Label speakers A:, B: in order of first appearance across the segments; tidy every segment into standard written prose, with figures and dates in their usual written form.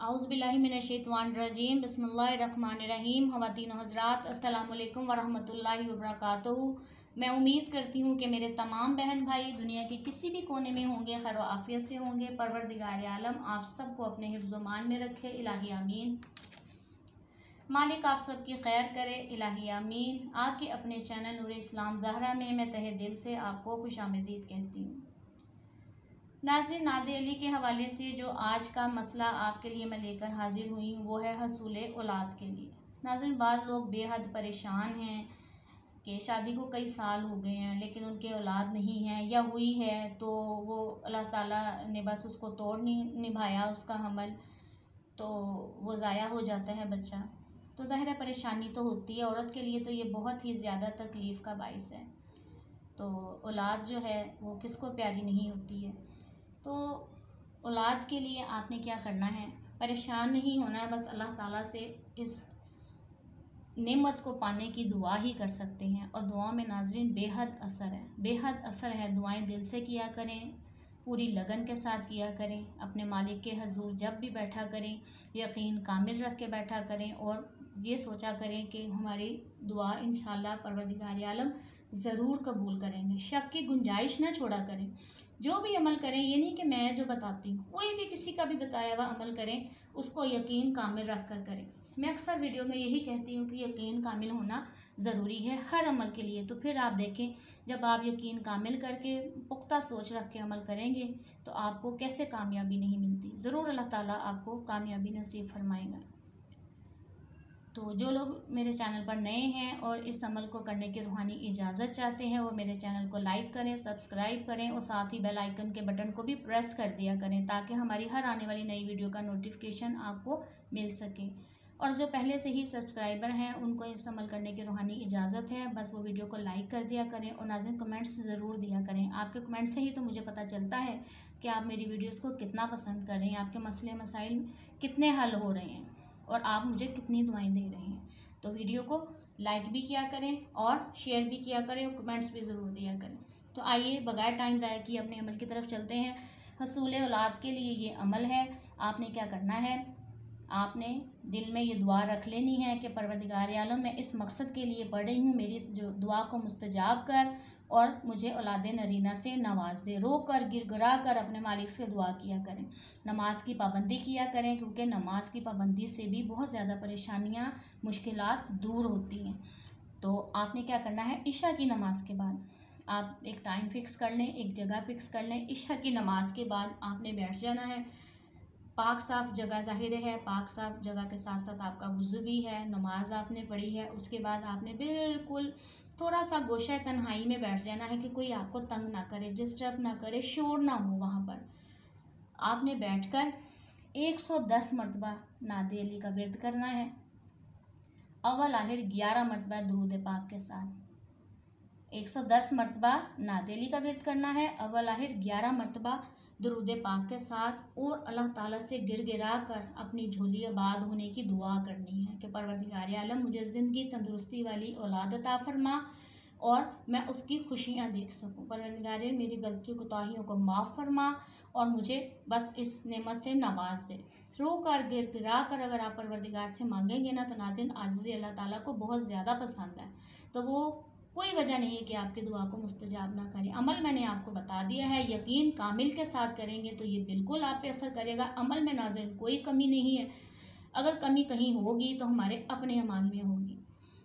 A: औज़ुबिल्लाहि मिनश्शैतानिर्रजीम बिस्मिल्लाहिर्रहमानिर्रहीम। ख़वातीन व हज़रात, अस्सलामु अलैकुम वरहमतुल्लाहि वबरकातुहू। मैं उम्मीद करती हूँ कि मेरे तमाम बहन भाई दुनिया के किसी भी कोने में होंगे, खैर व आफियत से होंगे। परवरदिगार आलम आप सबको अपने हिफ्ज़ व मान में रखे, इलाही आमीन। मालिक आप सबकी खैर करे, इलाही आमीन। आपके अपने चैनल नूर इस्लाम ज़हरा में मैं तहे दिल से आपको खुशामदीद कहती हूँ। नाज़रीन, नादे अली के हवाले से जो आज का मसला आपके लिए मैं लेकर हाजिर हुई हूँ वो है हसूल औलाद के लिए। नाज़रीन, बाद लोग बेहद परेशान हैं कि शादी को कई साल हो गए हैं लेकिन उनके औलाद नहीं है, या हुई है तो वो अल्लाह ताला ने बस उसको तोड़ नहीं निभाया उसका हमल, तो वो ज़ाया हो जाता है बच्चा। तो ज़ाहिर है परेशानी तो होती है, औरत के लिए तो ये बहुत ही ज़्यादा तकलीफ़ का बाइस है। तो औलाद जो है वो किसको प्यारी नहीं होती है। तो औलाद के लिए आपने क्या करना है, परेशान नहीं होना है, बस अल्लाह ताला से इस नेमत को पाने की दुआ ही कर सकते हैं। और दुआ में नाज़रीन बेहद असर है, बेहद असर है। दुआएं दिल से किया करें, पूरी लगन के साथ किया करें, अपने मालिक के हजूर जब भी बैठा करें यकीन कामिल रख के बैठा करें और ये सोचा करें कि हमारी दुआ इंशाअल्लाह परवरदिगार आलम ज़रूर कबूल करेंगे। शक की गुंजाइश न छोड़ा करें। जो भी अमल करें, ये नहीं कि मैं जो बताती हूँ, कोई भी किसी का भी बताया हुआ अमल करें उसको यकीन कामिल रख कर करें। मैं अक्सर वीडियो में यही कहती हूँ कि यकीन कामिल होना ज़रूरी है हर अमल के लिए। तो फिर आप देखें, जब आप यकीन कामिल करके पुख्ता सोच रख के अमल करेंगे तो आपको कैसे कामयाबी नहीं मिलती, ज़रूर अल्लाह ताला आपको कामयाबी नसीब फरमाएगा। तो जो लोग मेरे चैनल पर नए हैं और इस अमल को करने की रूहानी इजाज़त चाहते हैं वो मेरे चैनल को लाइक करें, सब्सक्राइब करें और साथ ही बेल आइकन के बटन को भी प्रेस कर दिया करें ताकि हमारी हर आने वाली नई वीडियो का नोटिफिकेशन आपको मिल सके। और जो पहले से ही सब्सक्राइबर हैं उनको इस अमल करने की रूहानी इजाज़त है, बस वो वीडियो को लाइक कर दिया करें और नाज़रीन कमेंट्स ज़रूर दिया करें। आपके कमेंट से ही तो मुझे पता चलता है कि आप मेरी वीडियोज़ को कितना पसंद कर रहे हैं, आपके मसले मसाइल कितने हल हो रहे हैं और आप मुझे कितनी दुआएं दे रहे हैं। तो वीडियो को लाइक भी किया करें और शेयर भी किया करें और कमेंट्स भी ज़रूर दिया करें। तो आइए बगैर टाइम ज़ाया किए अपने अमल की तरफ चलते हैं। हसूल औलाद के लिए ये अमल है। आपने क्या करना है, आपने दिल में ये दुआ रख लेनी है कि परवरदिगार आलम मैं इस मकसद के लिए पढ़ रही हूँ, मेरी इस जो दुआ को मुस्तजाब कर और मुझे औलाद नरीना से नवाज दे। रो कर गिड़गिड़ा कर अपने मालिक से दुआ किया करें। नमाज की पाबंदी किया करें क्योंकि नमाज की पाबंदी से भी बहुत ज़्यादा परेशानियाँ मुश्किलात दूर होती हैं। तो आपने क्या करना है, इशा की नमाज के बाद आप एक टाइम फ़िक्स कर लें, एक जगह फ़िक्स कर लें। इशा की नमाज के बाद आपने बैठ जाना है। पाक साफ़ जगह ज़ाहिर है, पाक साफ़ जगह के साथ साथ आपका वज़ू भी है, नमाज आपने पढ़ी है। उसके बाद आपने बिल्कुल थोड़ा सा गोशा तन्हाई में बैठ जाना है कि कोई आपको तंग ना करे, डिस्टर्ब ना करे, शोर ना हो। वहाँ पर आपने बैठकर 110 मरतबा नादे अली का विर्द करना है, अव्वल आखिर 11 मरतबा दुरूद पाक के साथ। 110 मरतबा नादे अली का विर्द करना है, अव्वल आखिर 11 मरतबा दुरूद पाक के साथ और अल्लाह ताला से गिड़गिड़ा कर अपनी झोली आबाद होने की दुआ करनी है कि परवरदिगार आलम मुझे ज़िंदगी तंदुरुस्ती वाली औलाद अता फरमा और मैं उसकी खुशियाँ देख सकूँ। परवरदिगार मेरी गलती कोताहियों को माफ़ फरमा और मुझे बस इस नेमत से नवाज दे। रो कर गिड़गिड़ा कर अगर आप परवरदिगार से मांगेंगे ना तो नाज़रीन आजिज़ी अल्लाह ताला को बहुत ज़्यादा पसंद है। तो वो कोई वजह नहीं है कि आपकी दुआ को मुस्तजाब ना करें। अमल मैंने आपको बता दिया है, यकीन कामिल के साथ करेंगे तो ये बिल्कुल आप पे असर करेगा। अमल में नाज़रीन कोई कमी नहीं है, अगर कमी कहीं होगी तो हमारे अपने अमाल में होगी।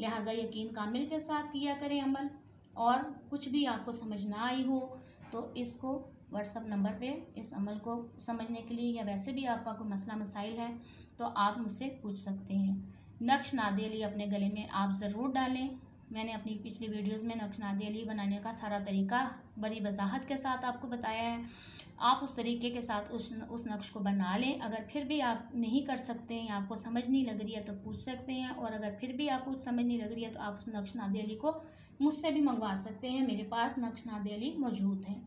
A: लिहाजा यकीन कामिल के साथ किया करें अमल। और कुछ भी आपको समझ ना आई हो तो इसको व्हाट्सअप नंबर पे इस अमल को समझने के लिए या वैसे भी आपका कोई मसला मसाइल है तो आप मुझसे पूछ सकते हैं। नक्श नादे अली अपने गले में आप ज़रूर डालें। मैंने अपनी पिछली वीडियोस में नक्श नादे अली बनाने का सारा तरीका बड़ी वजाहत के साथ आपको बताया है। आप उस तरीके के साथ उस नक्श को बना लें। अगर फिर भी आप नहीं कर सकते हैं, आपको समझ नहीं लग रही है तो पूछ सकते हैं, और अगर फिर भी आपको समझ नहीं लग रही है तो आप उस नक्श नादे अली को मुझसे भी मंगवा सकते हैं। मेरे पास नक्श नादे अली मौजूद हैं।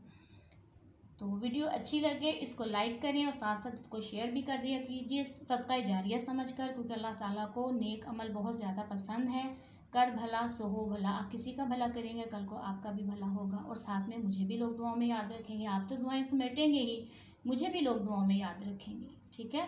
A: तो वीडियो अच्छी लगे इसको लाइक करें और साथ साथ इसको शेयर भी कर दिया कीजिए सदका जारिया समझकर, क्योंकि अल्लाह ताला को नेक अमल बहुत ज़्यादा पसंद है। कर भला सो हो भला, आप किसी का भला करेंगे कल को आपका भी भला होगा और साथ में मुझे भी लोग दुआओं में याद रखेंगे। आप तो दुआएं समेटेंगे ही, मुझे भी लोग दुआओं में याद रखेंगे। ठीक है,